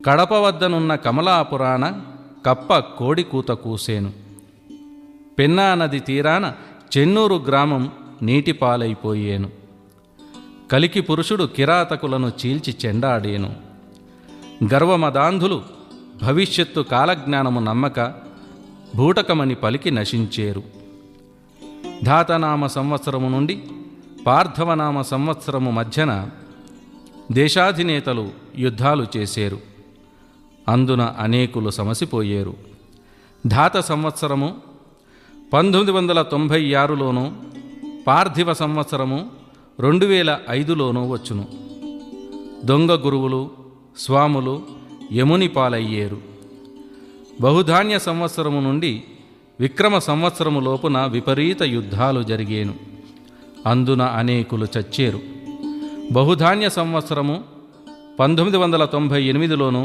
కడప వద్దనున్న కమలాపురాన కప్ప కోడి కూత కూసేను. పెన్నా నది తీరాన చెన్నూరు గ్రామం నీటిపాలైపోయేను. కలికి పురుషుడు కిరాతకులను చీల్చి చెండాడేను. గర్వమదాంధులు భవిష్యత్తు కాలజ్ఞానము నమ్మక భూటకమని పలికి నశించేరు. ధాతనామ సంవత్సరము నుండి పార్థవనామ సంవత్సరము మధ్యన దేశాధినేతలు యుద్ధాలు చేసేరు. అందున అనేకులు సమసిపోయేరు. ధాత సంవత్సరము 1996లోనూ పార్థివ సంవత్సరము 2005లోనూ వచ్చును. దొంగ గురువులు స్వాములు యముని పాలయ్యేరు. బహుధాన్య సంవత్సరము నుండి విక్రమ సంవత్సరము లోపున విపరీత యుద్ధాలు జరిగేను. అందున అనేకులు చచ్చేరు. బహుధాన్య సంవత్సరము 1998లోనూ